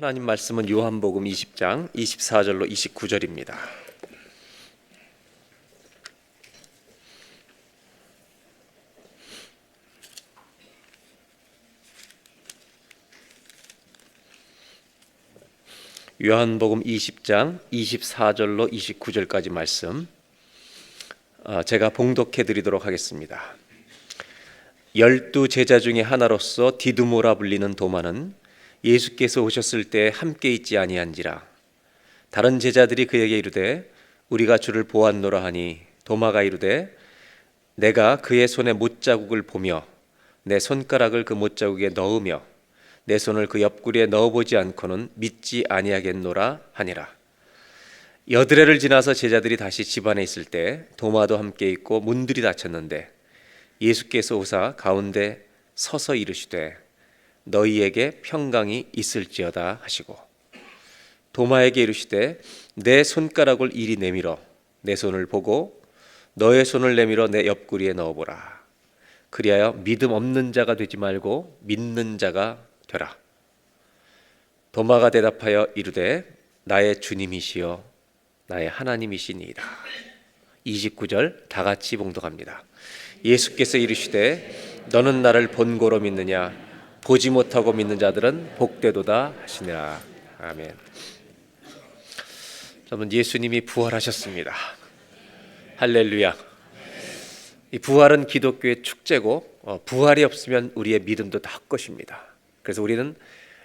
하나님 말씀은 요한복음 20장 24절로 29절입니다. 요한복음 20장 24절로 29절까지 말씀 제가 봉독해 드리도록 하겠습니다. 12 제자 중에 하나로서 디두모라 불리는 도마는 예수께서 오셨을 때 함께 있지 아니한지라. 다른 제자들이 그에게 이르되 우리가 주를 보았노라 하니 도마가 이르되 내가 그의 손에 못자국을 보며 내 손가락을 그 못자국에 넣으며 내 손을 그 옆구리에 넣어보지 않고는 믿지 아니하겠노라 하니라. 여드레를 지나서 제자들이 다시 집안에 있을 때 도마도 함께 있고 문들이 닫혔는데 예수께서 오사 가운데 서서 이르시되 너희에게 평강이 있을지어다 하시고 도마에게 이르시되 내 손가락을 이리 내밀어 내 손을 보고 너의 손을 내밀어 내 옆구리에 넣어보라. 그리하여 믿음 없는 자가 되지 말고 믿는 자가 되라. 도마가 대답하여 이르되 나의 주님이시여 나의 하나님이시니이다. 29절 다 같이 봉독합니다. 예수께서 이르시되 너는 나를 본고로 믿느냐? 보지 못하고 믿는 자들은 복되도다 하시니라. 아멘. 여러분, 예수님이 부활하셨습니다. 할렐루야. 이 부활은 기독교의 축제고 부활이 없으면 우리의 믿음도 다 헛것입니다. 그래서 우리는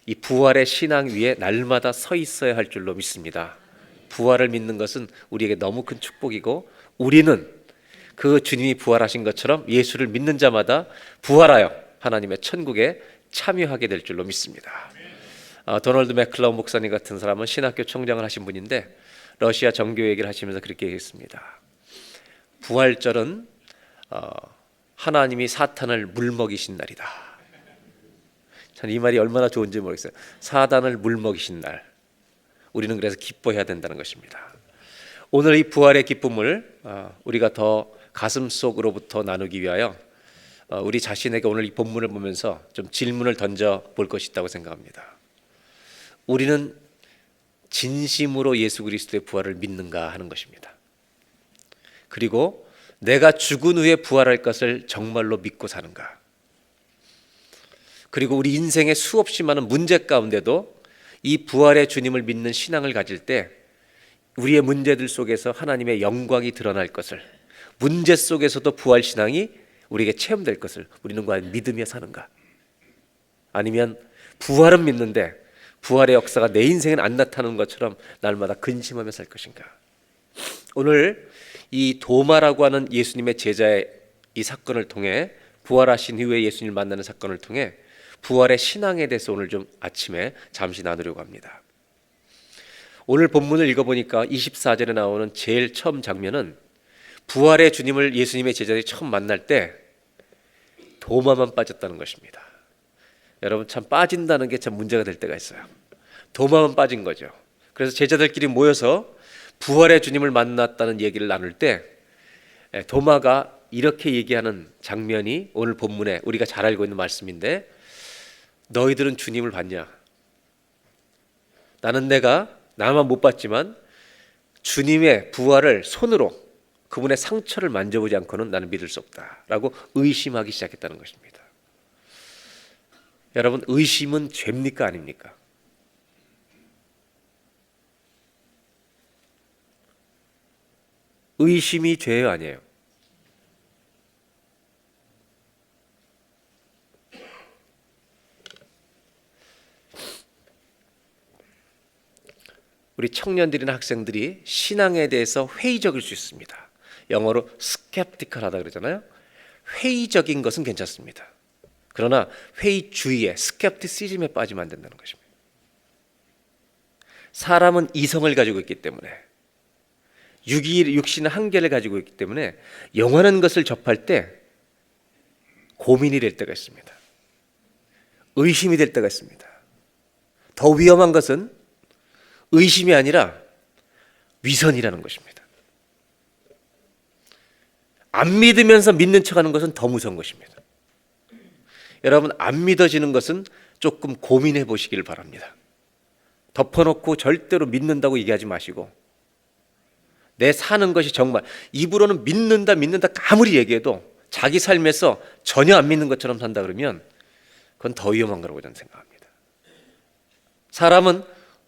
이 부활의 신앙 위에 날마다 서 있어야 할 줄로 믿습니다. 부활을 믿는 것은 우리에게 너무 큰 축복이고 우리는 그 주님이 부활하신 것처럼 예수를 믿는 자마다 부활하여 하나님의 천국에 참여하게 될 줄로 믿습니다. 도널드 맥클라운 목사님 같은 사람은 신학교 총장을 하신 분인데 러시아 정교 얘기를 하시면서 그렇게 얘기했습니다. 부활절은 하나님이 사탄을 물먹이신 날이다. 저는 이 말이 얼마나 좋은지 모르겠어요. 사단을 물먹이신 날. 우리는 그래서 기뻐해야 된다는 것입니다. 오늘 이 부활의 기쁨을 우리가 더 가슴속으로부터 나누기 위하여 우리 자신에게 오늘 이 본문을 보면서 좀 질문을 던져 볼 것이 있다고 생각합니다. 우리는 진심으로 예수 그리스도의 부활을 믿는가 하는 것입니다. 그리고 내가 죽은 후에 부활할 것을 정말로 믿고 사는가. 그리고 우리 인생의 수없이 많은 문제 가운데도 이 부활의 주님을 믿는 신앙을 가질 때 우리의 문제들 속에서 하나님의 영광이 드러날 것을, 문제 속에서도 부활 신앙이 우리에게 체험될 것을 우리는 과연 믿으며 사는가? 아니면 부활은 믿는데 부활의 역사가 내 인생엔 안 나타나는 것처럼 날마다 근심하며 살 것인가? 오늘 이 도마라고 하는 예수님의 제자의 이 사건을 통해 부활하신 이후에 예수님을 만나는 사건을 통해 부활의 신앙에 대해서 오늘 좀 아침에 잠시 나누려고 합니다. 오늘 본문을 읽어보니까 24절에 나오는 제일 처음 장면은 부활의 주님을 예수님의 제자들이 처음 만날 때 도마만 빠졌다는 것입니다. 여러분, 참 빠진다는 게 참 문제가 될 때가 있어요. 도마만 빠진 거죠. 그래서 제자들끼리 모여서 부활의 주님을 만났다는 얘기를 나눌 때 도마가 이렇게 얘기하는 장면이 오늘 본문에 우리가 잘 알고 있는 말씀인데 너희들은 주님을 봤냐? 나만 못 봤지만 주님의 부활을 손으로 그분의 상처를 만져보지 않고는 나는 믿을 수 없다라고 의심하기 시작했다는 것입니다. 여러분, 의심은 죄입니까 아닙니까? 의심이 죄예요 아니에요? 우리 청년들이나 학생들이 신앙에 대해서 회의적일 수 있습니다. 영어로 skeptical하다 그러잖아요. 회의적인 것은 괜찮습니다. 그러나 회의주의에 skepticism에 빠지면 안 된다는 것입니다. 사람은 이성을 가지고 있기 때문에 육신의 한계를 가지고 있기 때문에 영원한 것을 접할 때 고민이 될 때가 있습니다. 의심이 될 때가 있습니다. 더 위험한 것은 의심이 아니라 위선이라는 것입니다. 안 믿으면서 믿는 척하는 것은 더 무서운 것입니다. 여러분, 안 믿어지는 것은 조금 고민해 보시길 바랍니다. 덮어놓고 절대로 믿는다고 얘기하지 마시고, 내 사는 것이 정말 입으로는 믿는다 아무리 얘기해도 자기 삶에서 전혀 안 믿는 것처럼 산다 그러면 그건 더 위험한 거라고 저는 생각합니다. 사람은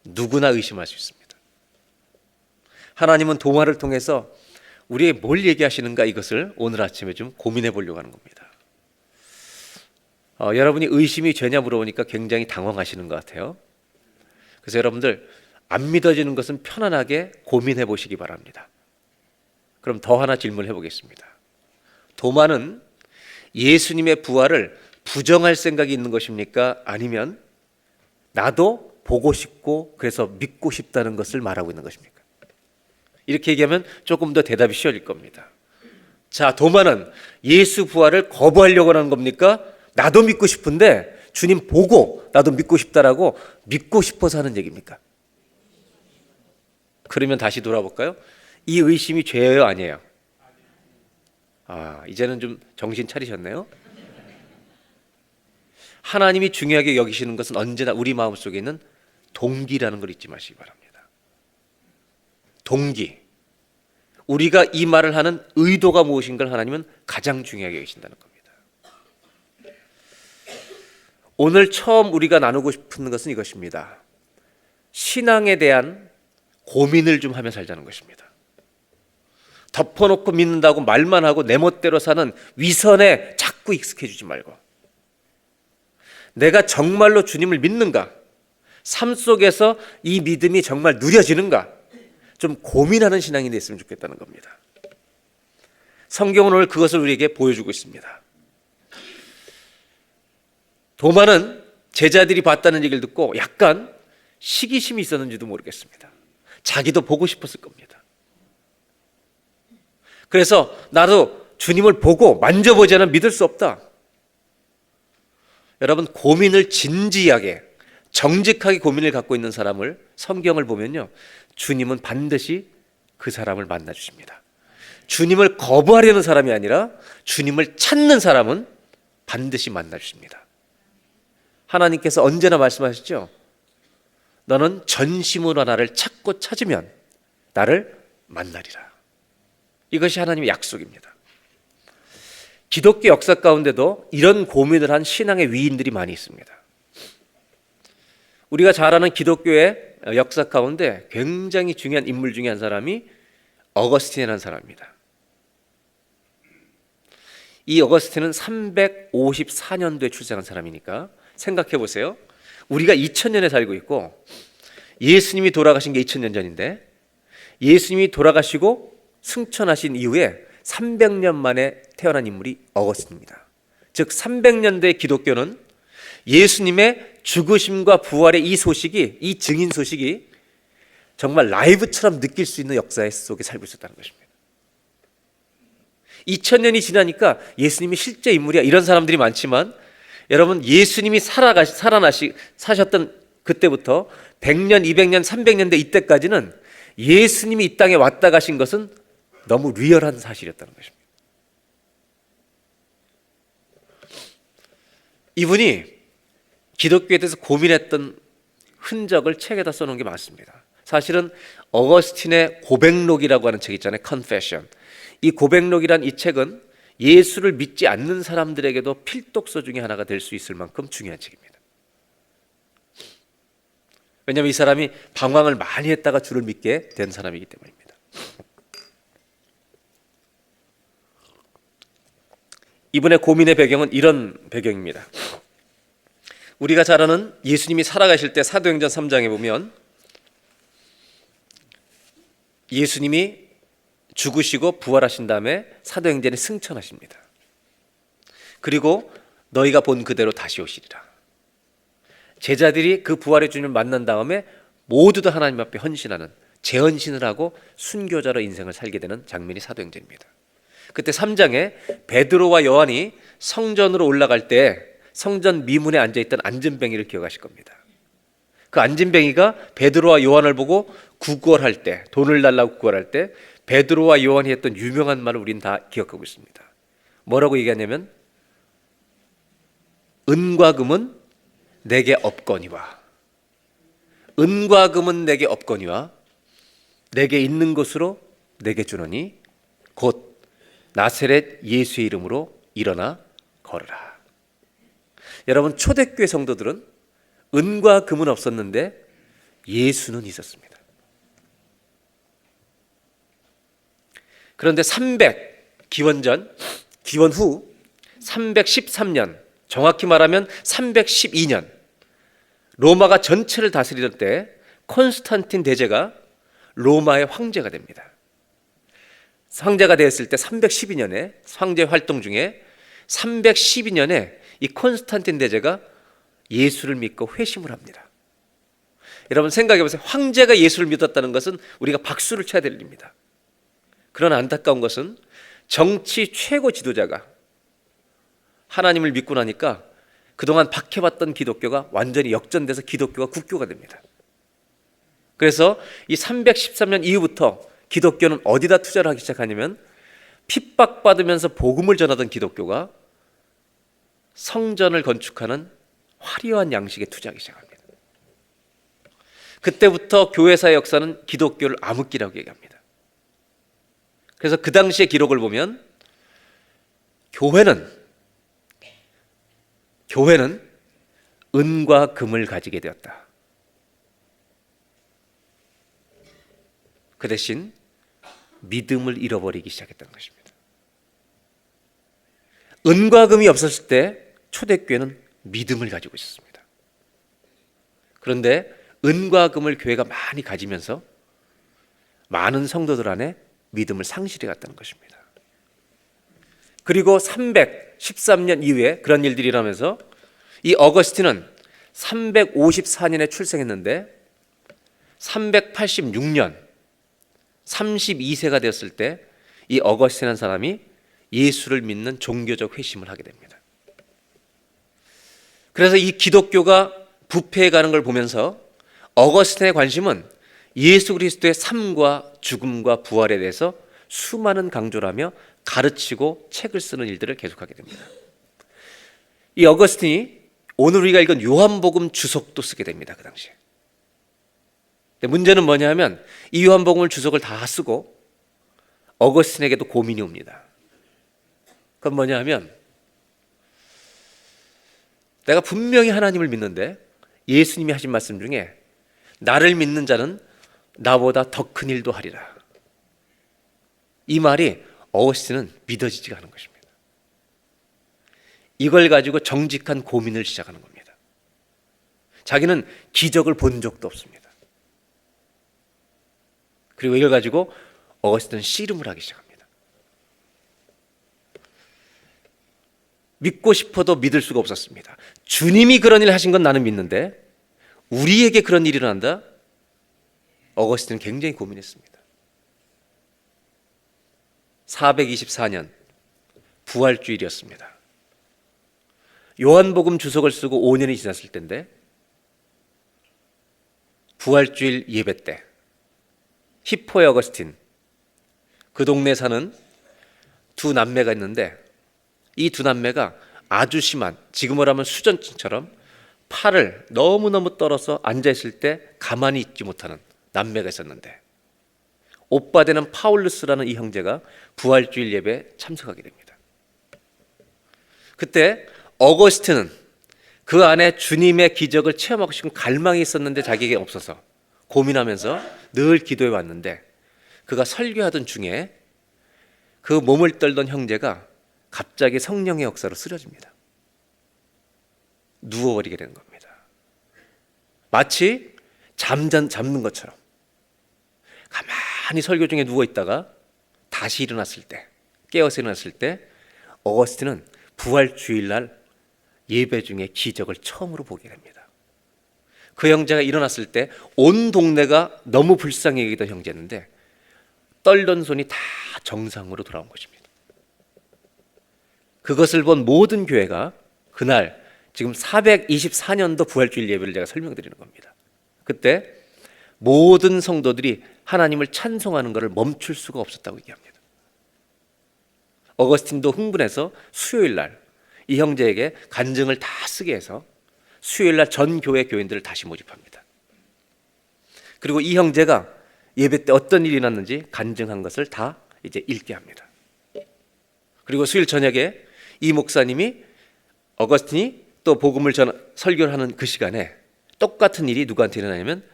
누구나 의심할 수 있습니다. 하나님은 도마를 통해서 우리에게 뭘 얘기하시는가, 이것을 오늘 아침에 좀 고민해 보려고 하는 겁니다. 여러분이 의심이 죄냐 물어보니까 굉장히 당황하시는 것 같아요. 그래서 여러분들, 안 믿어지는 것은 편안하게 고민해 보시기 바랍니다. 그럼 더 하나 질문해 보겠습니다. 도마는 예수님의 부활을 부정할 생각이 있는 것입니까? 아니면 나도 보고 싶고 그래서 믿고 싶다는 것을 말하고 있는 것입니까? 이렇게 얘기하면 조금 더 대답이 쉬워질 겁니다. 자, 도마는 예수 부활을 거부하려고 하는 겁니까? 나도 믿고 싶은데 주님 보고 나도 믿고 싶다라고 믿고 싶어서 하는 얘기입니까? 그러면 다시 돌아볼까요? 이 의심이 죄예요, 아니에요? 이제는 좀 정신 차리셨네요. 하나님이 중요하게 여기시는 것은 언제나 우리 마음속에 있는 동기라는 걸 잊지 마시기 바랍니다. 동기. 우리가 이 말을 하는 의도가 무엇인가를 하나님은 가장 중요하게 여기신다는 겁니다. 오늘 처음 우리가 나누고 싶은 것은 이것입니다. 신앙에 대한 고민을 좀 하며 살자는 것입니다. 덮어놓고 믿는다고 말만 하고 내 멋대로 사는 위선에 자꾸 익숙해지지 말고, 내가 정말로 주님을 믿는가, 삶 속에서 이 믿음이 정말 누려지는가, 좀 고민하는 신앙이 됐으면 좋겠다는 겁니다. 성경은 오늘 그것을 우리에게 보여주고 있습니다. 도마는 제자들이 봤다는 얘기를 듣고 약간 시기심이 있었는지도 모르겠습니다. 자기도 보고 싶었을 겁니다. 그래서 나도 주님을 보고 만져보지 않으면 믿을 수 없다. 여러분, 고민을 진지하게 정직하게 고민을 갖고 있는 사람을, 성경을 보면요, 주님은 반드시 그 사람을 만나 주십니다. 주님을 거부하려는 사람이 아니라 주님을 찾는 사람은 반드시 만나 주십니다. 하나님께서 언제나 말씀하셨죠. 너는 전심으로 나를 찾고 찾으면 나를 만나리라. 이것이 하나님의 약속입니다. 기독교 역사 가운데도 이런 고민을 한 신앙의 위인들이 많이 있습니다. 우리가 잘 아는 기독교의 역사 가운데 굉장히 중요한 인물 중에 한 사람이 어거스틴이라는 사람입니다. 이 어거스틴은 354년도에 출생한 사람이니까 생각해 보세요. 우리가 2000년에 살고 있고 예수님이 돌아가신 게 2000년 전인데, 예수님이 돌아가시고 승천하신 이후에 300년 만에 태어난 인물이 어거스틴입니다. 즉 300년대 기독교는 예수님의 죽으심과 부활의 이 소식이, 이 증인 소식이 정말 라이브처럼 느낄 수 있는 역사 속에 살고 있었다는 것입니다. 2000년이 지나니까 예수님이 실제 인물이야, 이런 사람들이 많지만, 여러분, 예수님이 사셨던 그때부터 100년, 200년, 300년대 이때까지는 예수님이 이 땅에 왔다 가신 것은 너무 리얼한 사실이었다는 것입니다. 이분이 기독교에 대해서 고민했던 흔적을 책에다 써놓은 게 많습니다. 사실은 어거스틴의 고백록이라고 하는 책 있잖아요. Confession. 이 고백록이란 이 책은 예수를 믿지 않는 사람들에게도 필독서 중에 하나가 될 수 있을 만큼 중요한 책입니다. 왜냐하면 이 사람이 방황을 많이 했다가 주를 믿게 된 사람이기 때문입니다. 이분의 고민의 배경은 이런 배경입니다. 우리가 잘 아는 예수님이 살아가실 때 사도행전 3장에 보면 예수님이 죽으시고 부활하신 다음에 사도행전에 승천하십니다. 그리고 너희가 본 그대로 다시 오시리라. 제자들이 그 부활의 주님을 만난 다음에 모두 다 하나님 앞에 헌신하는, 재헌신을 하고 순교자로 인생을 살게 되는 장면이 사도행전입니다. 그때 3장에 베드로와 요한이 성전으로 올라갈 때 성전 미문에 앉아있던 안진뱅이를 기억하실 겁니다. 그 안진뱅이가 베드로와 요한을 보고 구걸할 때, 돈을 달라고 구걸할 때 베드로와 요한이 했던 유명한 말을 우리는 다 기억하고 있습니다. 뭐라고 얘기하냐면, 은과 금은 내게 없거니와 은과 금은 내게 없거니와 내게 있는 것으로 내게 주노니 곧 나사렛 예수의 이름으로 일어나 걸으라. 여러분, 초대교회 성도들은 은과 금은 없었는데 예수는 있었습니다. 그런데 기원 후 313년, 정확히 말하면 312년, 로마가 전체를 다스리던 때 콘스탄틴 대제가 로마의 황제가 됩니다. 황제가 되었을 때 312년에 황제 활동 중에 312년에 이 콘스탄틴 대제가 예수를 믿고 회심을 합니다. 여러분, 생각해 보세요. 황제가 예수를 믿었다는 것은 우리가 박수를 쳐야 될 일입니다. 그러나 안타까운 것은 정치 최고 지도자가 하나님을 믿고 나니까 그동안 박해받던 기독교가 완전히 역전돼서 기독교가 국교가 됩니다. 그래서 이 313년 이후부터 기독교는 어디다 투자를 하기 시작하냐면 핍박받으면서 복음을 전하던 기독교가 성전을 건축하는 화려한 양식에 투자하기 시작합니다. 그때부터 교회사의 역사는 기독교를 암흑기라고 얘기합니다. 그래서 그 당시의 기록을 보면 교회는 은과 금을 가지게 되었다. 그 대신 믿음을 잃어버리기 시작했다는 것입니다. 은과 금이 없었을 때 초대교회는 믿음을 가지고 있었습니다. 그런데 은과 금을 교회가 많이 가지면서 많은 성도들 안에 믿음을 상실해 갔다는 것입니다. 그리고 313년 이후에 그런 일들이 일어나면서 이 어거스틴은 354년에 출생했는데 386년 32세가 되었을 때 이 어거스틴이라는 사람이 예수를 믿는 종교적 회심을 하게 됩니다. 그래서 이 기독교가 부패해 가는 걸 보면서 어거스틴의 관심은 예수 그리스도의 삶과 죽음과 부활에 대해서 수많은 강조를 하며 가르치고 책을 쓰는 일들을 계속하게 됩니다. 이 어거스틴이 오늘 우리가 읽은 요한복음 주석도 쓰게 됩니다. 그 당시에. 근데 문제는 뭐냐 하면 이 요한복음을 주석을 다 쓰고 어거스틴에게도 고민이 옵니다. 그건 뭐냐 하면 내가 분명히 하나님을 믿는데 예수님이 하신 말씀 중에 나를 믿는 자는 나보다 더 큰 일도 하리라. 이 말이 어거스틴은 믿어지지가 않은 것입니다. 이걸 가지고 정직한 고민을 시작하는 겁니다. 자기는 기적을 본 적도 없습니다. 그리고 이걸 가지고 어거스틴은 씨름을 하기 시작합니다. 믿고 싶어도 믿을 수가 없었습니다. 주님이 그런 일을 하신 건 나는 믿는데 우리에게 그런 일이 일어난다? 어거스틴은 굉장히 고민했습니다. 424년 부활주일이었습니다. 요한복음 주석을 쓰고 5년이 지났을 때인데 부활주일 예배 때 히포의 어거스틴, 그 동네에 사는 두 남매가 있는데 이 두 남매가 아주 심한, 지금으로 하면 수전증처럼 팔을 너무너무 떨어서 앉아있을 때 가만히 있지 못하는 남매가 있었는데 오빠 되는 파울루스라는 이 형제가 부활주일 예배에 참석하게 됩니다. 그때 어거스틴은 그 안에 주님의 기적을 체험하고 싶은 갈망이 있었는데 자기에게 없어서 고민하면서 늘 기도해 왔는데 그가 설교하던 중에 그 몸을 떨던 형제가 갑자기 성령의 역사로 쓰러집니다. 누워버리게 되는 겁니다. 마치 잠든 것처럼 가만히 설교 중에 누워있다가 다시 일어났을 때, 깨어서 일어났을 때 어거스틴은 부활주일날 예배 중에 기적을 처음으로 보게 됩니다. 그 형제가 일어났을 때 온 동네가 너무 불쌍히 여기던 형제였는데 떨던 손이 다 정상으로 돌아온 것입니다. 그것을 본 모든 교회가 그날 지금 424년도 부활주일 예배를 제가 설명드리는 겁니다. 그때 모든 성도들이 하나님을 찬송하는 것을 멈출 수가 없었다고 얘기합니다. 어거스틴도 흥분해서 수요일날 이 형제에게 간증을 다 쓰게 해서 수요일날 전 교회 교인들을 다시 모집합니다. 그리고 이 형제가 예배 때 어떤 일이 났는지 간증한 것을 다 이제 읽게 합니다. 그리고 수요일 저녁에 이 목사님이 어거스틴이 또 복음을 설교를 하는 그 시간에 똑같은 일이 누구한테 일어나냐면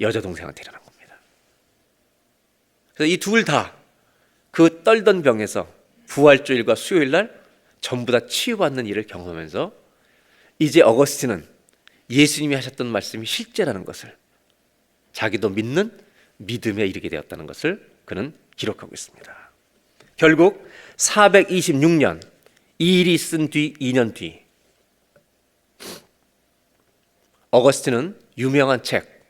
여자 동생한테 일어난 겁니다. 그래서 이 둘 다 그 떨던 병에서 부활주일과 수요일 날 전부 다 치유받는 일을 경험하면서 이제 어거스틴은 예수님이 하셨던 말씀이 실제라는 것을 자기도 믿는 믿음에 이르게 되었다는 것을 그는 기록하고 있습니다. 결국 426년 이 일이 있은 뒤 2년 뒤 어거스틴은 유명한 책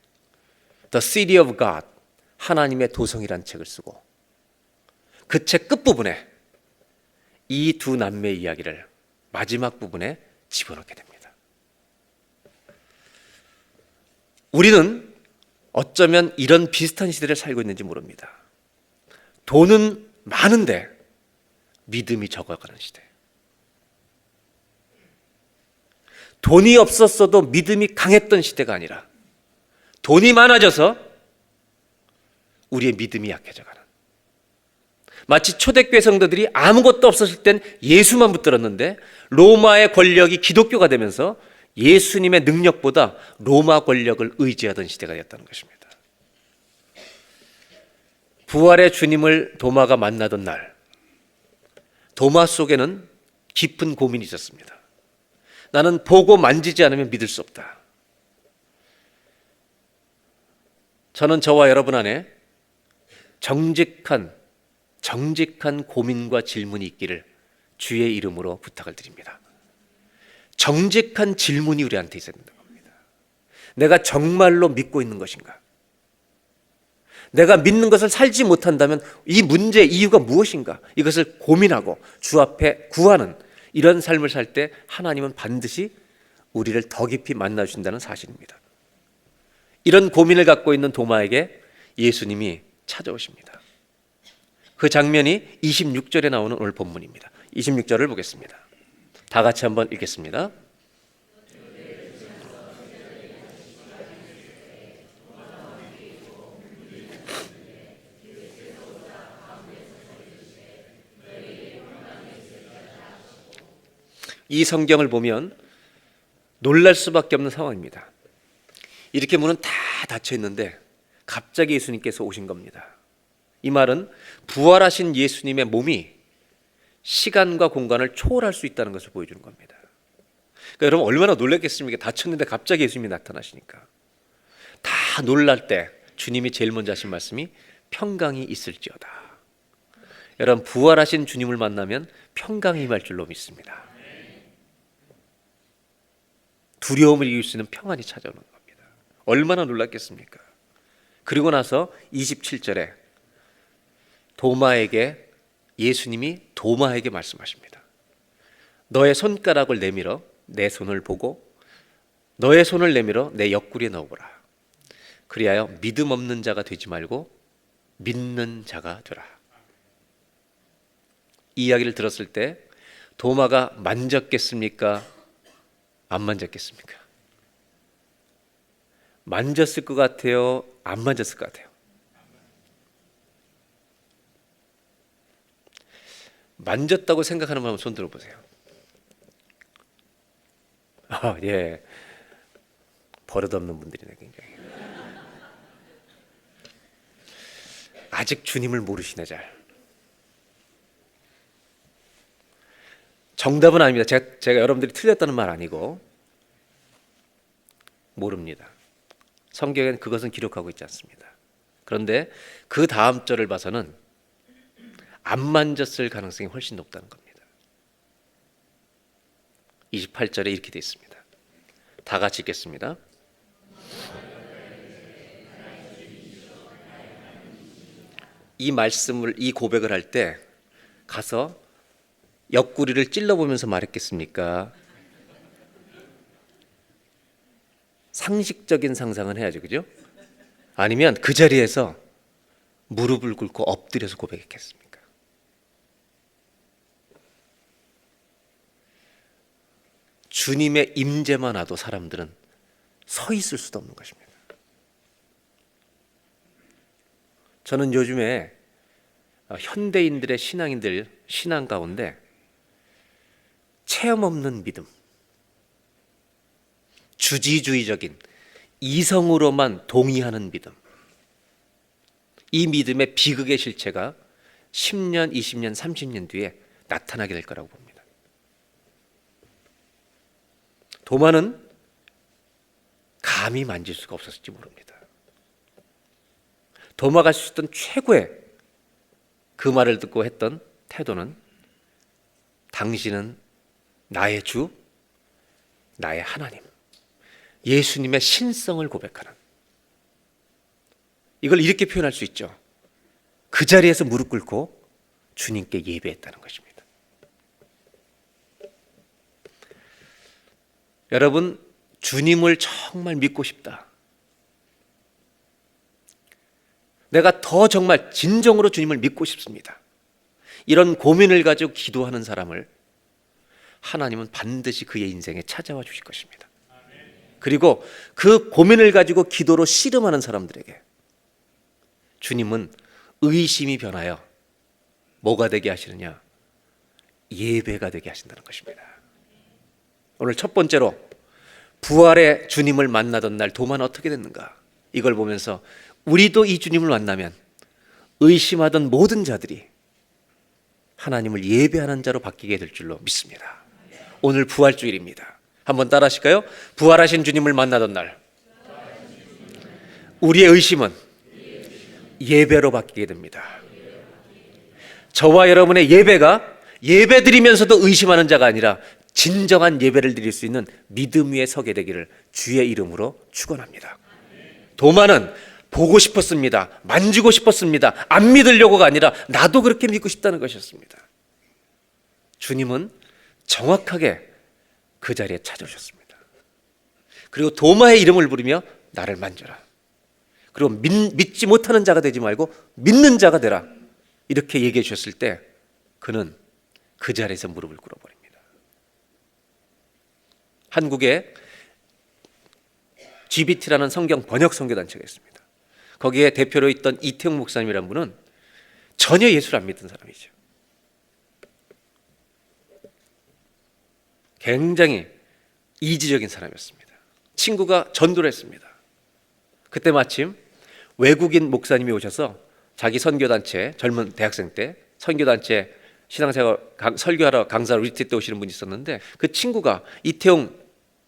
The City of God, 하나님의 도성이라는 책을 쓰고 그 책 끝부분에 이 두 남매의 이야기를 마지막 부분에 집어넣게 됩니다. 우리는 어쩌면 이런 비슷한 시대를 살고 있는지 모릅니다. 돈은 많은데 믿음이 적어가는 시대. 돈이 없었어도 믿음이 강했던 시대가 아니라 돈이 많아져서 우리의 믿음이 약해져가는, 마치 초대교회 성도들이 아무것도 없었을 땐 예수만 붙들었는데 로마의 권력이 기독교가 되면서 예수님의 능력보다 로마 권력을 의지하던 시대가 되었다는 것입니다. 부활의 주님을 도마가 만나던 날, 도마 속에는 깊은 고민이 있었습니다. 나는 보고 만지지 않으면 믿을 수 없다. 저는 저와 여러분 안에 정직한 고민과 질문이 있기를 주의 이름으로 부탁을 드립니다. 정직한 질문이 우리한테 있어야 된다고 합니다. 내가 정말로 믿고 있는 것인가? 내가 믿는 것을 살지 못한다면 이 문제의 이유가 무엇인가? 이것을 고민하고 주 앞에 구하는 이런 삶을 살 때 하나님은 반드시 우리를 더 깊이 만나주신다는 사실입니다. 이런 고민을 갖고 있는 도마에게 예수님이 찾아오십니다. 그 장면이 26절에 나오는 오늘 본문입니다. 26절을 보겠습니다. 다 같이 한번 읽겠습니다. 이 성경을 보면 놀랄 수밖에 없는 상황입니다. 이렇게 문은 다 닫혀 있는데 갑자기 예수님께서 오신 겁니다. 이 말은 부활하신 예수님의 몸이 시간과 공간을 초월할 수 있다는 것을 보여주는 겁니다. 그러니까 여러분 얼마나 놀랐겠습니까? 닫혔는데 갑자기 예수님이 나타나시니까. 다 놀랄 때 주님이 제일 먼저 하신 말씀이 평강이 있을지어다. 여러분 부활하신 주님을 만나면 평강이 임할 줄로 믿습니다. 두려움을 이길 수 있는 평안이 찾아오는 겁니다. 얼마나 놀랐겠습니까? 그리고 나서 27절에 예수님이 도마에게 말씀하십니다. 너의 손가락을 내밀어 내 손을 보고 너의 손을 내밀어 내 옆구리에 넣어보라. 그리하여 믿음 없는 자가 되지 말고 믿는 자가 되라. 이 이야기를 들었을 때 도마가 만졌겠습니까? 안 만졌겠습니까? 만졌을 것 같아요? 안 만졌을 것 같아요? 만졌다고 생각하는 분은 손 들어보세요. 예, 버릇없는 분들이네 굉장히. 아직 주님을 모르시네 잘. 정답은 아닙니다. 제가 여러분들이 틀렸다는 말 아니고 모릅니다. 성경에는 그것은 기록하고 있지 않습니다. 그런데 그 다음 절을 봐서는 안 만졌을 가능성이 훨씬 높다는 겁니다. 28절에 이렇게 되어 있습니다. 다 같이 읽겠습니다. 이 말씀을, 이 고백을 할 때 가서 옆구리를 찔러보면서 말했겠습니까? 상식적인 상상은 해야죠, 그죠? 아니면 그 자리에서 무릎을 꿇고 엎드려서 고백했겠습니까? 주님의 임재만 와도 사람들은 서 있을 수도 없는 것입니다. 저는 요즘에 현대인들의 신앙 가운데 체험 없는 믿음, 주지주의적인 이성으로만 동의하는 믿음, 이 믿음의 비극의 실체가 10년, 20년, 30년 뒤에 나타나게 될 거라고 봅니다. 도마는 감히 만질 수가 없었을지 모릅니다. 도마가 할 수 있던 최고의 그 말을 듣고 했던 태도는 당신은 나의 주, 나의 하나님, 예수님의 신성을 고백하는, 이걸 이렇게 표현할 수 있죠. 그 자리에서 무릎 꿇고 주님께 예배했다는 것입니다. 여러분, 주님을 정말 믿고 싶다, 내가 더 정말 진정으로 주님을 믿고 싶습니다, 이런 고민을 가지고 기도하는 사람을 하나님은 반드시 그의 인생에 찾아와 주실 것입니다. 그리고 그 고민을 가지고 기도로 씨름하는 사람들에게 주님은 의심이 변하여 뭐가 되게 하시느냐? 예배가 되게 하신다는 것입니다. 오늘 첫 번째로, 부활의 주님을 만나던 날 도마는 어떻게 됐는가? 이걸 보면서 우리도 이 주님을 만나면 의심하던 모든 자들이 하나님을 예배하는 자로 바뀌게 될 줄로 믿습니다. 오늘 부활주일입니다. 한번 따라 하실까요? 부활하신 주님을 만나던 날, 우리의 의심은 예배로 바뀌게 됩니다. 저와 여러분의 예배가 예배드리면서도 의심하는 자가 아니라 진정한 예배를 드릴 수 있는 믿음 위에 서게 되기를 주의 이름으로 축원합니다. 도마는 보고 싶었습니다, 만지고 싶었습니다, 안 믿으려고가 아니라 나도 그렇게 믿고 싶다는 것이었습니다. 주님은 정확하게 그 자리에 찾아오셨습니다. 그리고 도마의 이름을 부르며 나를 만져라, 그리고 믿지 못하는 자가 되지 말고 믿는 자가 되라, 이렇게 얘기해 주셨을 때 그는 그 자리에서 무릎을 꿇어버립니다. 한국에 GBT라는 성경 번역 선교단체가 있습니다. 거기에 대표로 있던 이태용 목사님이라는 분은 전혀 예수를 안 믿던 사람이죠. 굉장히 이지적인 사람이었습니다. 친구가 전도를 했습니다. 그때 마침 외국인 목사님이 오셔서 자기 선교단체, 젊은 대학생 때 선교단체 신앙생활 설교하러 강사로 리트릿 때 오시는 분이 있었는데, 그 친구가 이태용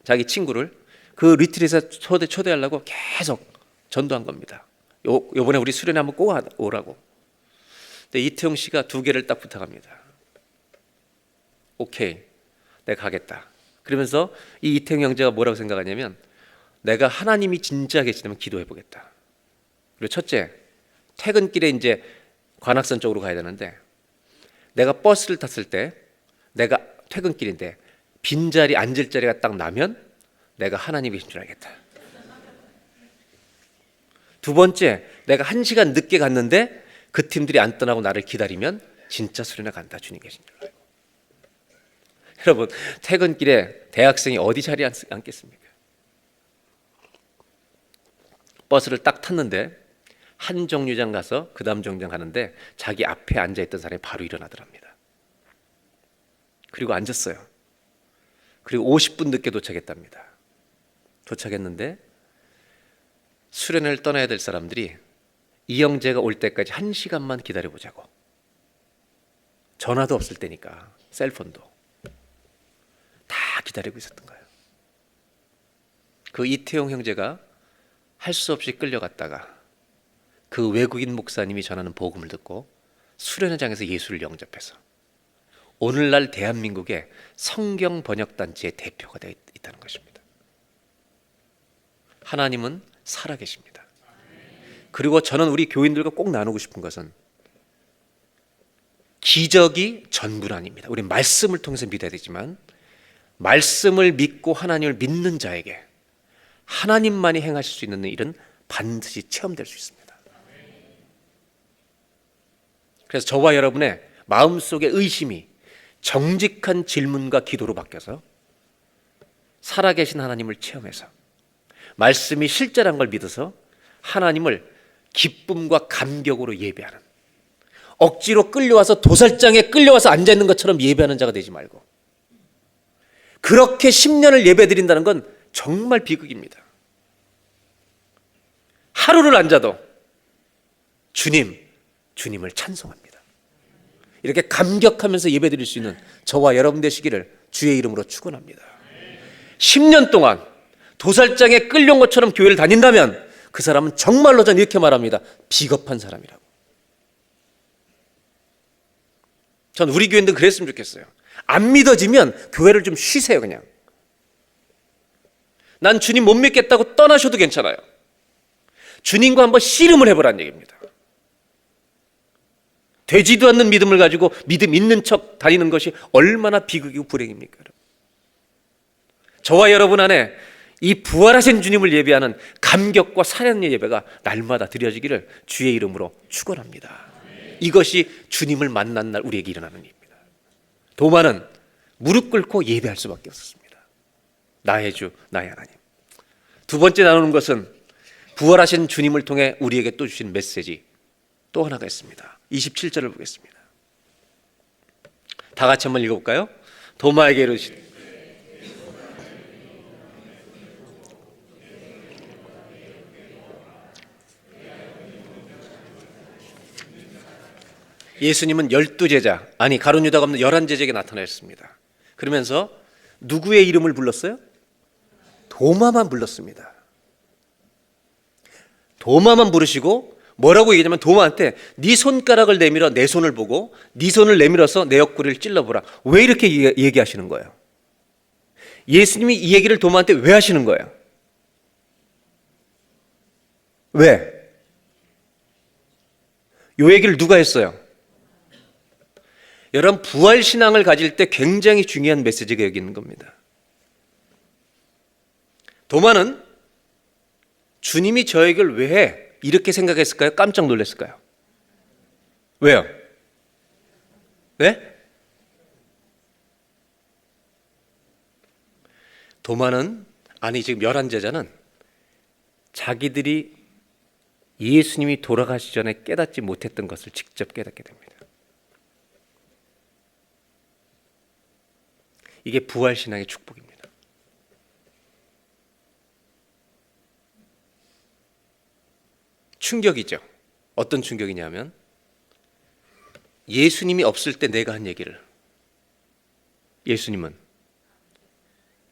자기 친구를 그 리트릿에 초대하려고 계속 전도한 겁니다. 요번에 우리 수련회 한번 꼭 오라고. 근데 이태용 씨가 2개를 딱 부탁합니다. 오케이, 내가 가겠다. 그러면서 이 이태용 형제가 뭐라고 생각하냐면, 내가 하나님이 진짜 계시다면 기도해 보겠다. 그리고 첫째, 퇴근길에 이제 관악산 쪽으로 가야 되는데, 내가 버스를 탔을 때, 내가 퇴근길인데 빈자리 앉을 자리가 딱 나면 내가 하나님이 계신 줄 알겠다. 두 번째, 내가 1시간 늦게 갔는데 그 팀들이 안 떠나고 나를 기다리면 진짜 수련회 간다, 주님 계신 줄 알고. 여러분, 퇴근길에 대학생이 어디 자리에 앉겠습니까? 버스를 딱 탔는데 한 정류장 가서 그 다음 정류장 가는데 자기 앞에 앉아있던 사람이 바로 일어나더랍니다. 그리고 앉았어요. 그리고 50분 늦게 도착했답니다. 도착했는데 수련회를 떠나야 될 사람들이 이 형제가 올 때까지 1시간만 기다려보자고. 전화도 없을 때니까, 셀폰도 다 기다리고 있었던 거예요. 그 이태용 형제가 할 수 없이 끌려갔다가 그 외국인 목사님이 전하는 복음을 듣고 수련회장에서 예수를 영접해서 오늘날 대한민국의 성경 번역단체의 대표가 되어 있다는 것입니다. 하나님은 살아계십니다. 그리고 저는 우리 교인들과 꼭 나누고 싶은 것은, 기적이 전부는 아닙니다. 우리 말씀을 통해서 믿어야 되지만, 말씀을 믿고 하나님을 믿는 자에게 하나님만이 행하실 수 있는 일은 반드시 체험될 수 있습니다. 그래서 저와 여러분의 마음속의 의심이 정직한 질문과 기도로 바뀌어서 살아계신 하나님을 체험해서 말씀이 실제란 걸 믿어서 하나님을 기쁨과 감격으로 예배하는, 억지로 끌려와서 도살장에 끌려와서 앉아있는 것처럼 예배하는 자가 되지 말고, 그렇게 10년을 예배드린다는 건 정말 비극입니다. 하루를 앉아도 주님을 찬송합니다. 이렇게 감격하면서 예배드릴 수 있는 저와 여러분 되시기를 주의 이름으로 축원합니다. 10년 동안 도살장에 끌려온 것처럼 교회를 다닌다면 그 사람은 정말로 저는 이렇게 말합니다. 비겁한 사람이라고. 전 우리 교인들 그랬으면 좋겠어요. 안 믿어지면 교회를 좀 쉬세요. 그냥 난 주님 못 믿겠다고 떠나셔도 괜찮아요. 주님과 한번 씨름을 해보라는 얘기입니다. 되지도 않는 믿음을 가지고 믿음 있는 척 다니는 것이 얼마나 비극이고 불행입니까? 저와 여러분 안에 이 부활하신 주님을 예배하는 감격과 사랑의 예배가 날마다 드려지기를 주의 이름으로 축원합니다. 이것이 주님을 만난 날 우리에게 일어나는 일입니다. 도마는 무릎 꿇고 예배할 수밖에 없었습니다. 나의 주, 나의 하나님. 두 번째 나누는 것은 부활하신 주님을 통해 우리에게 또 주신 메시지 또 하나가 있습니다. 27절을 보겠습니다. 다 같이 한번 읽어볼까요? 도마에게 이르시되 예수님은 12제자, 아니 가룟 유다가 없는 11제자에게 나타나셨습니다. 그러면서 누구의 이름을 불렀어요? 도마만 불렀습니다. 도마만 부르시고 뭐라고 얘기하냐면 도마한테 네 손가락을 내밀어 내 손을 보고 네 손을 내밀어서 내 옆구리를 찔러보라. 왜 이렇게 얘기하시는 거예요? 예수님이 이 얘기를 도마한테 왜 하시는 거예요? 왜? 이 얘기를 누가 했어요? 여러분, 부활신앙을 가질 때 굉장히 중요한 메시지가 여기 있는 겁니다. 도마는 주님이 저 얘기를 왜 해? 이렇게 생각했을까요? 깜짝 놀랐을까요? 왜요? 네? 도마는, 아니 지금 11제자는 자기들이 예수님이 돌아가시기 전에 깨닫지 못했던 것을 직접 깨닫게 됩니다. 이게 부활신앙의 축복입니다. 충격이죠. 어떤 충격이냐면 예수님이 없을 때 내가 한 얘기를 예수님은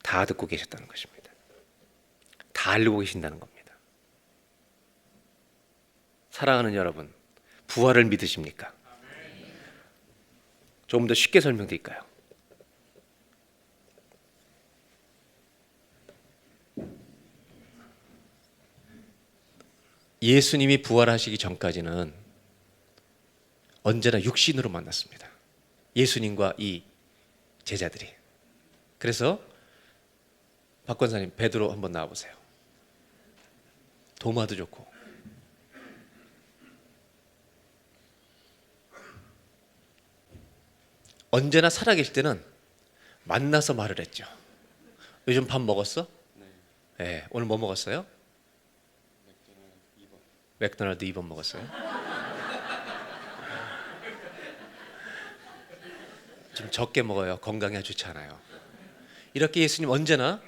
다 듣고 계셨다는 것입니다. 다 알고 계신다는 겁니다. 사랑하는 여러분, 부활을 믿으십니까? 조금 더 쉽게 설명드릴까요? 예수님이 부활하시기 전까지는 언제나 육신으로 만났습니다. 예수님과 이 제자들이. 그래서 박 권사님, 베드로 한번 나와보세요. 도마도 좋고. 언제나 살아계실 때는 만나서 말을 했죠. 요즘 밥 먹었어? 네. 오늘 뭐 먹었어요? 맥도날드 2번 먹었어요? 좀 적게 먹어요. 건강에 좋지 않아요. 이렇게 예수님 언제나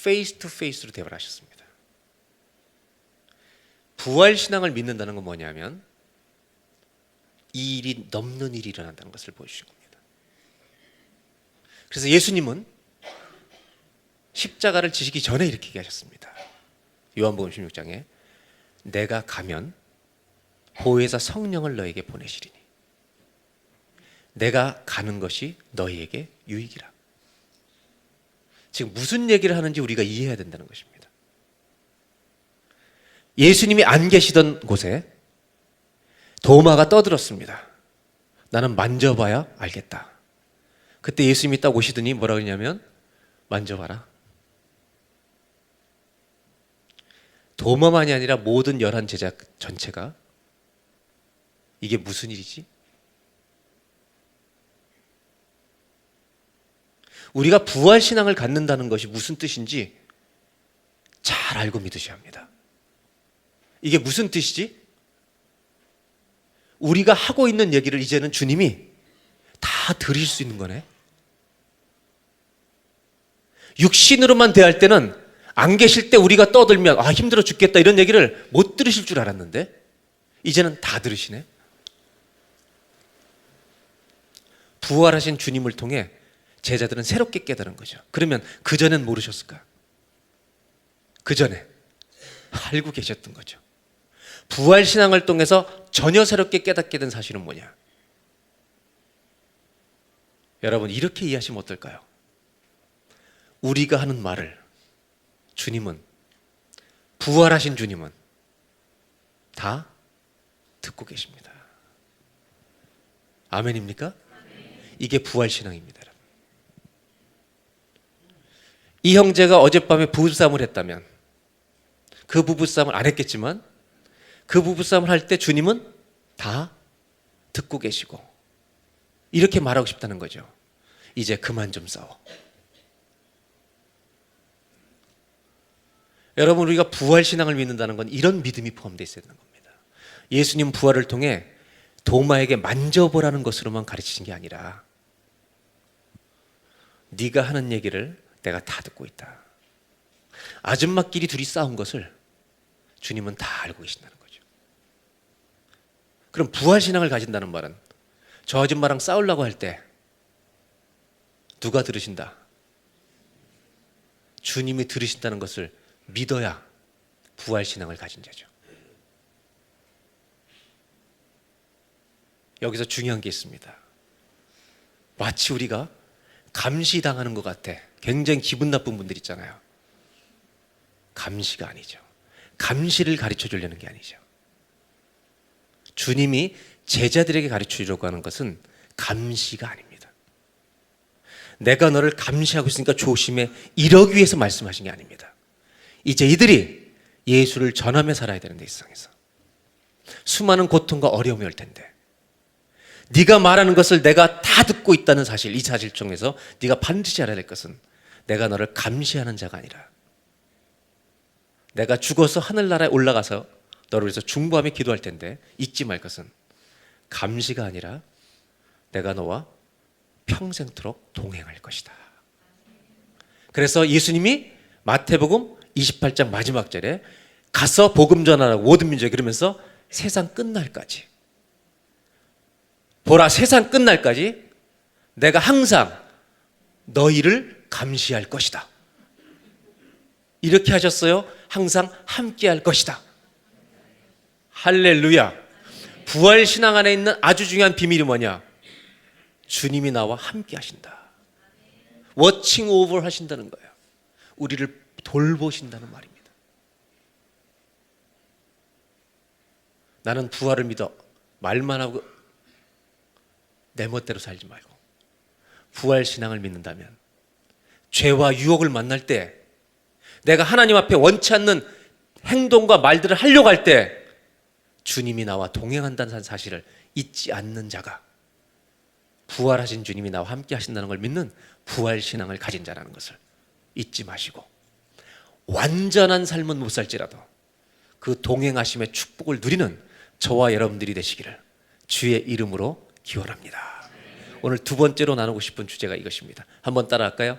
페이스 투 페이스로 대화하셨습니다. 부활신앙을 믿는다는 건 뭐냐면 이 일이 넘는 일이 일어난다는 것을 보여주신 겁니다. 그래서 예수님은 십자가를 지시기 전에 이렇게 얘기하셨습니다. 요한복음 16장에 내가 가면 보혜사 성령을 너에게 보내시리니 내가 가는 것이 너희에게 유익이라. 지금 무슨 얘기를 하는지 우리가 이해해야 된다는 것입니다. 예수님이 안 계시던 곳에 도마가 떠들었습니다. 나는 만져봐야 알겠다. 그때 예수님이 딱 오시더니 뭐라고 했냐면 만져봐라. 도마만이 아니라 모든 11제자 전체가 이게 무슨 일이지? 우리가 부활신앙을 갖는다는 것이 무슨 뜻인지 잘 알고 믿으셔야 합니다. 이게 무슨 뜻이지? 우리가 하고 있는 얘기를 이제는 주님이 다 들으실 수 있는 거네. 육신으로만 대할 때는 안 계실 때 우리가 떠들면 힘들어 죽겠다 이런 얘기를 못 들으실 줄 알았는데 이제는 다 들으시네. 부활하신 주님을 통해 제자들은 새롭게 깨달은 거죠. 그러면 그전엔 모르셨을까? 그전에 알고 계셨던 거죠. 부활신앙을 통해서 전혀 새롭게 깨닫게 된 사실은 뭐냐? 여러분 이렇게 이해하시면 어떨까요? 우리가 하는 말을 주님은, 부활하신 주님은 다 듣고 계십니다. 아멘입니까? 이게 부활신앙입니다. 여러분. 이 형제가 어젯밤에 부부싸움을 했다면 그 부부싸움을 안 했겠지만 그 부부싸움을 할 때 주님은 다 듣고 계시고 이렇게 말하고 싶다는 거죠. 이제 그만 좀 싸워. 여러분 우리가 부활신앙을 믿는다는 건 이런 믿음이 포함되어 있어야 되는 겁니다. 예수님 부활을 통해 도마에게 만져보라는 것으로만 가르치신 게 아니라 네가 하는 얘기를 내가 다 듣고 있다. 아줌마끼리 둘이 싸운 것을 주님은 다 알고 계신다는 거죠. 그럼 부활신앙을 가진다는 말은 저 아줌마랑 싸우려고 할 때 누가 들으신다? 주님이 들으신다는 것을 믿어야 부활신앙을 가진 자죠. 여기서 중요한 게 있습니다. 마치 우리가 감시당하는 것 같아. 굉장히 기분 나쁜 분들 있잖아요. 감시가 아니죠. 감시를 가르쳐 주려는 게 아니죠. 주님이 제자들에게 가르쳐 주려고 하는 것은 감시가 아닙니다. 내가 너를 감시하고 있으니까 조심해 이러기 위해서 말씀하신 게 아닙니다. 이제 이들이 예수를 전하며 살아야 되는데 이 세상에서 수많은 고통과 어려움이 올 텐데 네가 말하는 것을 내가 다 듣고 있다는 사실, 이 사실 중에서 네가 반드시 알아야 될 것은 내가 너를 감시하는 자가 아니라 내가 죽어서 하늘나라에 올라가서 너를 위해서 중보하며 기도할 텐데 잊지 말 것은 감시가 아니라 내가 너와 평생토록 동행할 것이다. 그래서 예수님이 마태복음 28장 마지막 절에 가서 복음 전하라고 모든 민족에 그러면서 세상 끝날까지 보라 세상 끝날까지 내가 항상 너희를 감시할 것이다. 이렇게 하셨어요. 항상 함께 할 것이다. 할렐루야. 부활신앙 안에 있는 아주 중요한 비밀이 뭐냐? 주님이 나와 함께 하신다. 워칭 오버 하신다는 거예요. 우리를 돌보신다는 말입니다. 나는 부활을 믿어 말만 하고 내 멋대로 살지 말고 부활신앙을 믿는다면 죄와 유혹을 만날 때 내가 하나님 앞에 원치 않는 행동과 말들을 하려고 할 때 주님이 나와 동행한다는 사실을 잊지 않는 자가 부활하신 주님이 나와 함께 하신다는 걸 믿는 부활신앙을 가진 자라는 것을 잊지 마시고 완전한 삶은 못 살지라도 그 동행하심의 축복을 누리는 저와 여러분들이 되시기를 주의 이름으로 기원합니다. 오늘 두 번째로 나누고 싶은 주제가 이것입니다. 한번 따라할까요?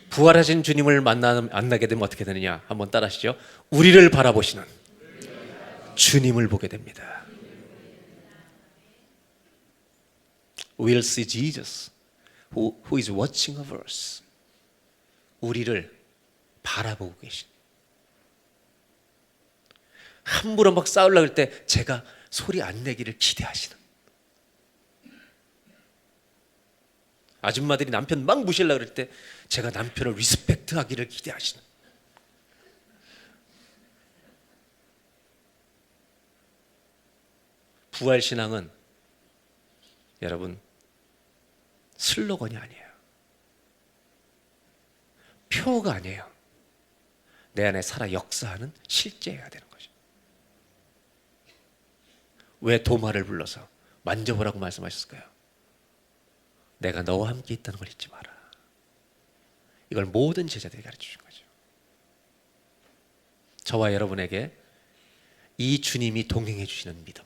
부활하신 주님을 만나게 되면 어떻게 되느냐? 한번 따라하시죠. 우리를 바라보시는 주님을 보게 됩니다. We'll see Jesus who is watching over us. 우리를 바라보고 계신. 함부로 막 싸우려고 할 때 제가 소리 안 내기를 기대하시는. 아줌마들이 남편 막 무시하려고 그럴 때 제가 남편을 리스펙트 하기를 기대하시는. 부활신앙은 여러분 슬로건이 아니에요. 표가 아니에요. 내 안에 살아 역사하는 실제여야 되는 거죠. 왜 도마를 불러서 만져보라고 말씀하셨을까요? 내가 너와 함께 있다는 걸 잊지 마라. 이걸 모든 제자들이 가르쳐 준 거죠. 저와 여러분에게 이 주님이 동행해 주시는 믿음.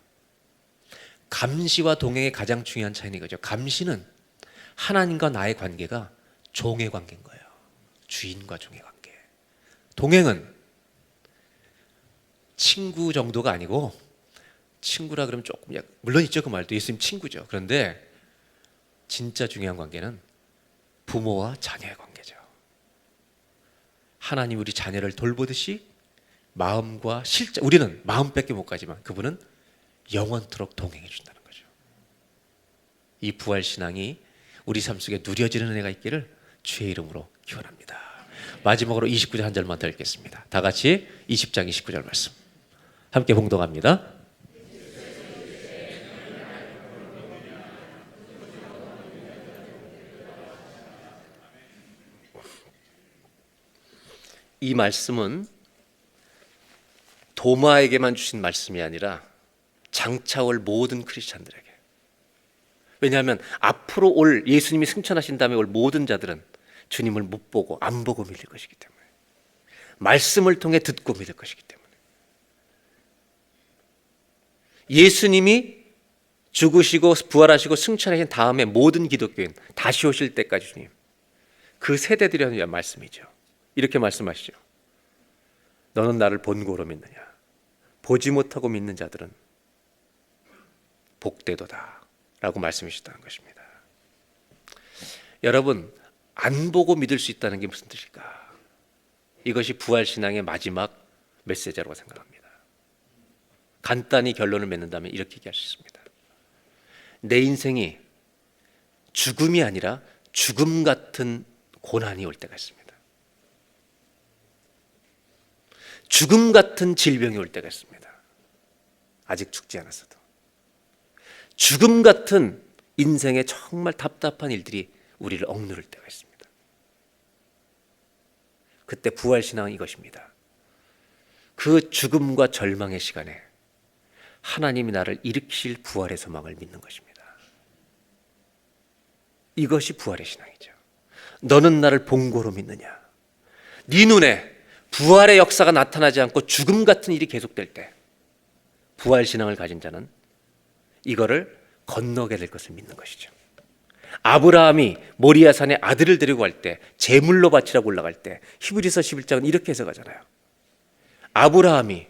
감시와 동행의 가장 중요한 차이는 이거죠. 감시는 하나님과 나의 관계가 종의 관계인 거예요. 주인과 종의 관계. 동행은 친구 정도가 아니고, 친구라 그러면 조금 물론 있죠, 그 말도. 예수님 친구죠. 그런데 진짜 중요한 관계는 부모와 자녀의 관계죠. 하나님 우리 자녀를 돌보듯이 마음과 실제, 우리는 마음밖에 못 가지만 그분은 영원토록 동행해 준다는 거죠. 이 부활 신앙이 우리 삶 속에 누려지는 은혜가 있기를 주의 이름으로 기원합니다. 마지막으로 29절 한 절만 더 읽겠습니다. 다 같이 20장 29절 말씀 함께 봉독합니다. 이 말씀은 도마에게만 주신 말씀이 아니라 장차 올 모든 크리스찬들에게. 왜냐하면 앞으로 올 예수님이 승천하신 다음에 올 모든 자들은 주님을 못 보고 안 보고 믿을 것이기 때문에, 말씀을 통해 듣고 믿을 것이기 때문에, 예수님이 죽으시고 부활하시고 승천하신 다음에 모든 기독교인 다시 오실 때까지 주님, 그 세대들이 하는 말씀이죠. 이렇게 말씀하시죠. 너는 나를 본고로 믿느냐? 보지 못하고 믿는 자들은 복되도다 라고 말씀하셨다는 것입니다. 여러분, 안 보고 믿을 수 있다는 게 무슨 뜻일까? 이것이 부활신앙의 마지막 메시지라고 생각합니다. 간단히 결론을 맺는다면 이렇게 얘기할 수 있습니다. 내 인생이 죽음이 아니라 죽음 같은 고난이 올 때가 있습니다. 죽음 같은 질병이 올 때가 있습니다. 아직 죽지 않았어도. 죽음 같은 인생의 정말 답답한 일들이 우리를 억누를 때가 있습니다. 그때 부활신앙은 이것입니다. 그 죽음과 절망의 시간에 하나님이 나를 일으키실 부활의 소망을 믿는 것입니다. 이것이 부활의 신앙이죠. 너는 나를 본고로 믿느냐? 네 눈에 부활의 역사가 나타나지 않고 죽음 같은 일이 계속될 때 부활신앙을 가진 자는 이거를 건너게 될 것을 믿는 것이죠. 아브라함이 모리아산에 아들을 데리고 갈 때, 제물로 바치라고 올라갈 때 히브리서 11장은 이렇게 해석하잖아요. 아브라함이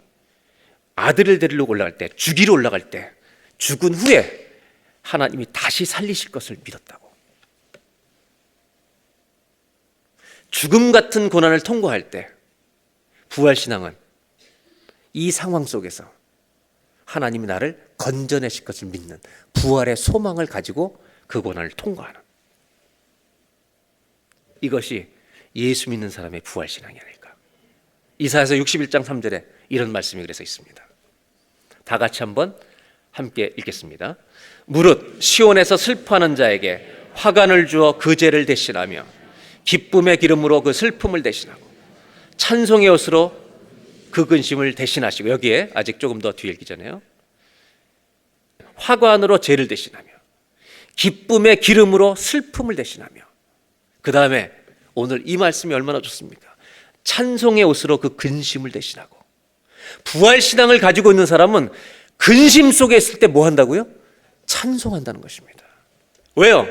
아들을 데리러 올라갈 때, 죽이러 올라갈 때, 죽은 후에 하나님이 다시 살리실 것을 믿었다고. 죽음 같은 고난을 통과할 때 부활신앙은 이 상황 속에서 하나님이 나를 건져내실 것을 믿는 부활의 소망을 가지고 그 고난을 통과하는, 이것이 예수 믿는 사람의 부활신앙이 아닐까. 이사야서 61장 3절에 이런 말씀이 그래서 있습니다. 다 같이 한번 함께 읽겠습니다. 무릇 시온에서 슬퍼하는 자에게 화관을 주어 그 죄를 대신하며 기쁨의 기름으로 그 슬픔을 대신하고 찬송의 옷으로 그 근심을 대신하시고, 여기에 아직 조금 더 뒤에 읽기 전에요. 화관으로 죄를 대신하며 기쁨의 기름으로 슬픔을 대신하며, 그 다음에 오늘 이 말씀이 얼마나 좋습니까? 찬송의 옷으로 그 근심을 대신하고. 부활신앙을 가지고 있는 사람은 근심 속에 있을 때 뭐 한다고요? 찬송한다는 것입니다. 왜요?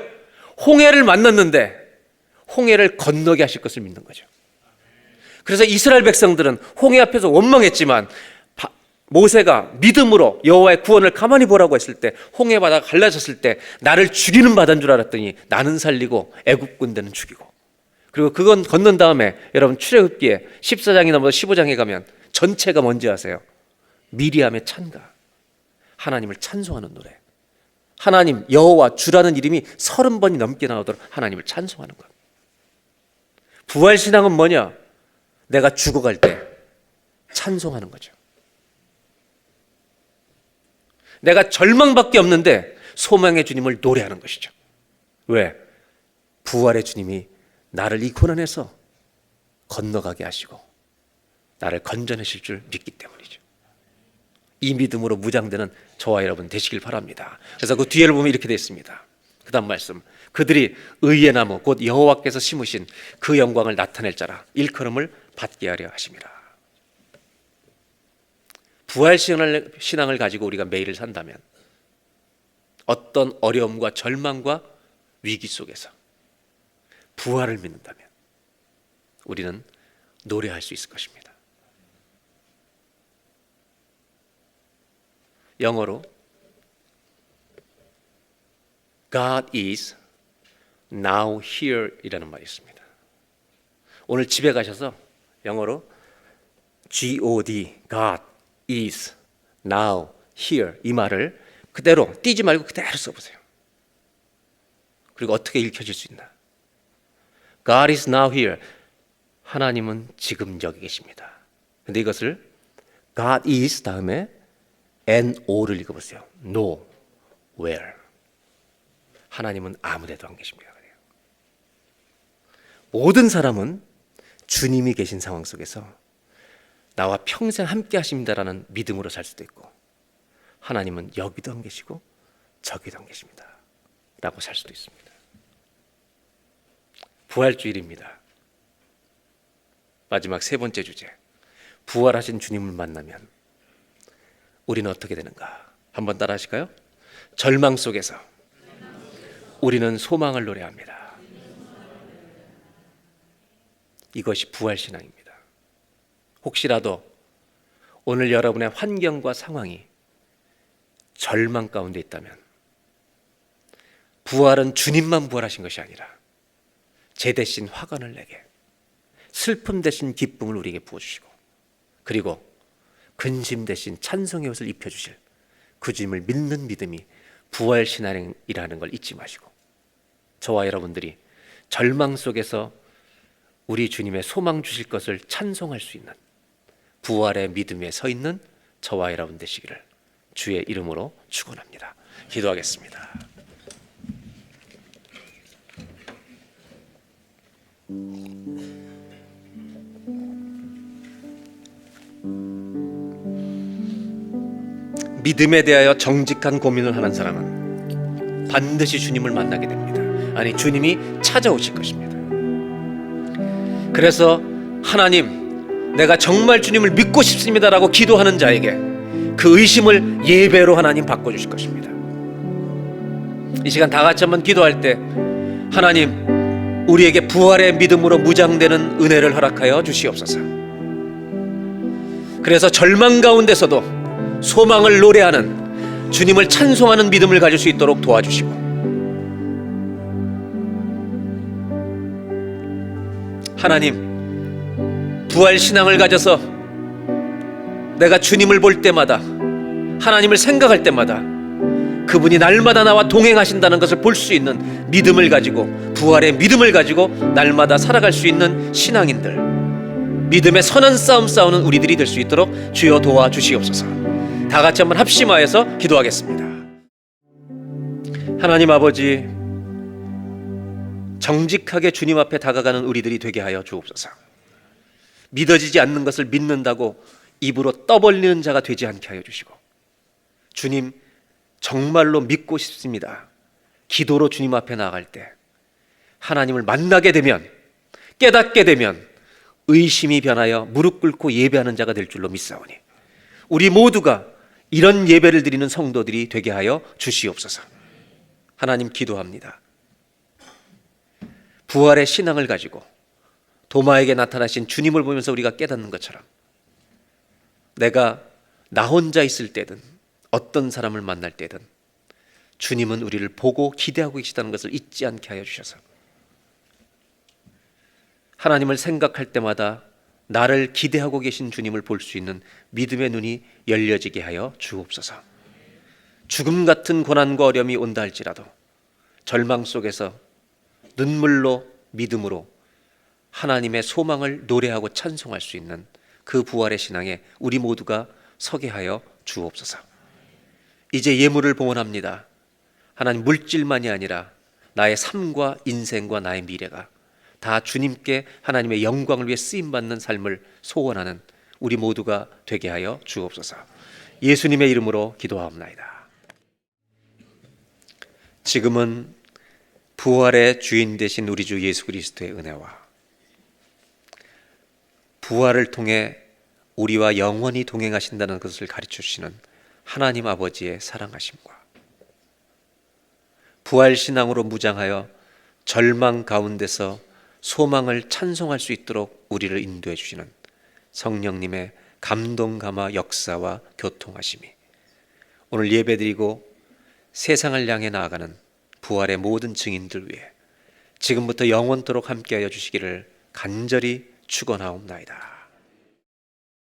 홍해를 만났는데 홍해를 건너게 하실 것을 믿는 거죠. 그래서 이스라엘 백성들은 홍해 앞에서 원망했지만 모세가 믿음으로 여호와의 구원을 가만히 보라고 했을 때, 홍해 바다가 갈라졌을 때 나를 죽이는 바다인 줄 알았더니 나는 살리고 애굽 군대는 죽이고. 그리고 그건 건넌 다음에 여러분 출애굽기에 14장이나 15장에 가면 전체가 뭔지 아세요? 미리암의 찬가, 하나님을 찬송하는 노래. 하나님 여호와 주라는 이름이 30번이 넘게 나오도록 하나님을 찬송하는 것. 부활신앙은 뭐냐? 내가 죽어갈 때 찬송하는 거죠. 내가 절망밖에 없는데 소망의 주님을 노래하는 것이죠. 왜? 부활의 주님이 나를 이 고난에서 건너가게 하시고 나를 건져내실 줄 믿기 때문이죠. 이 믿음으로 무장되는 저와 여러분 되시길 바랍니다. 그래서 그 뒤에를 보면 이렇게 되어 있습니다. 그 다음 말씀, 그들이 의의 나무 곧 여호와께서 심으신 그 영광을 나타낼 자라 일컬음을 받게 하려 하심이라. 부활 신앙을 가지고 우리가 매일을 산다면 어떤 어려움과 절망과 위기 속에서 부활을 믿는다면 우리는 노래할 수 있을 것입니다. 영어로 God is now here 이라는 말이 있습니다. 오늘 집에 가셔서 영어로 God, God is now here 이 말을 그대로 띄지 말고 그대로 써보세요. 그리고 어떻게 읽혀질 수 있나? God is now here. 하나님은 지금 여기 계십니다. 근데 이것을 God is 다음에 N-O를 읽어보세요. No, where. 하나님은 아무데도 안 계십니다. 모든 사람은 주님이 계신 상황 속에서 나와 평생 함께 하십니다라는 믿음으로 살 수도 있고, 하나님은 여기도 안 계시고 저기도 안 계십니다 라고 살 수도 있습니다. 부활주일입니다. 마지막 세 번째 주제, 부활하신 주님을 만나면 우리는 어떻게 되는가? 한번 따라 하실까요? 절망 속에서 우리는 소망을 노래합니다. 이것이 부활신앙입니다. 혹시라도 오늘 여러분의 환경과 상황이 절망 가운데 있다면, 부활은 주님만 부활하신 것이 아니라 제 대신 화관을 내게, 슬픔 대신 기쁨을 우리에게 부어주시고, 그리고 근심 대신 찬송의 옷을 입혀주실 그 주님을 믿는 믿음이 부활신앙이라는 걸 잊지 마시고, 저와 여러분들이 절망 속에서 우리 주님의 소망 주실 것을 찬송할 수 있는 부활의 믿음에 서 있는 저와 여러분 되시기를 주의 이름으로 축원합니다. 기도하겠습니다. 믿음에 대하여 정직한 고민을 하는 사람은 반드시 주님을 만나게 됩니다. 아니, 주님이 찾아오실 것입니다. 그래서 하나님, 내가 정말 주님을 믿고 싶습니다라고 기도하는 자에게 그 의심을 예배로 하나님 바꿔주실 것입니다. 이 시간 다 같이 한번 기도할 때, 하나님, 우리에게 부활의 믿음으로 무장되는 은혜를 허락하여 주시옵소서. 그래서 절망 가운데서도 소망을 노래하는, 주님을 찬송하는 믿음을 가질 수 있도록 도와주시고, 하나님, 부활 신앙을 가져서 내가 주님을 볼 때마다, 하나님을 생각할 때마다 그분이 날마다 나와 동행하신다는 것을 볼 수 있는 믿음을 가지고, 부활의 믿음을 가지고 날마다 살아갈 수 있는 신앙인들, 믿음의 선한 싸움 싸우는 우리들이 될 수 있도록 주여 도와주시옵소서. 다 같이 한번 합심하여서 기도하겠습니다. 하나님 아버지, 정직하게 주님 앞에 다가가는 우리들이 되게 하여 주옵소서. 믿어지지 않는 것을 믿는다고 입으로 떠벌리는 자가 되지 않게 하여 주시고, 주님, 정말로 믿고 싶습니다. 기도로 주님 앞에 나아갈 때 하나님을 만나게 되면, 깨닫게 되면 의심이 변하여 무릎 꿇고 예배하는 자가 될 줄로 믿사오니, 우리 모두가 이런 예배를 드리는 성도들이 되게 하여 주시옵소서. 하나님, 기도합니다. 부활의 신앙을 가지고 도마에게 나타나신 주님을 보면서 우리가 깨닫는 것처럼, 내가 나 혼자 있을 때든 어떤 사람을 만날 때든 주님은 우리를 보고 기대하고 계시다는 것을 잊지 않게 하여 주셔서, 하나님을 생각할 때마다 나를 기대하고 계신 주님을 볼 수 있는 믿음의 눈이 열려지게 하여 주옵소서. 죽음 같은 고난과 어려움이 온다 할지라도 절망 속에서 눈물로, 믿음으로 하나님의 소망을 노래하고 찬송할 수 있는 그 부활의 신앙에 우리 모두가 서게 하여 주옵소서. 이제 예물을 봉헌합니다. 하나님, 물질만이 아니라 나의 삶과 인생과 나의 미래가 다 주님께 하나님의 영광을 위해 쓰임받는 삶을 소원하는 우리 모두가 되게 하여 주옵소서. 예수님의 이름으로 기도하옵나이다. 지금은 부활의 주인 되신 우리 주 예수 그리스도의 은혜와 부활을 통해 우리와 영원히 동행하신다는 것을 가르쳐 주시는 하나님 아버지의 사랑하심과 부활신앙으로 무장하여 절망 가운데서 소망을 찬송할 수 있도록 우리를 인도해 주시는 성령님의 감동 감화 역사와 교통하심이 오늘 예배드리고 세상을 향해 나아가는 부활의 모든 증인들 위해 지금부터 영원토록 함께하여 주시기를 간절히 축원하옵나이다.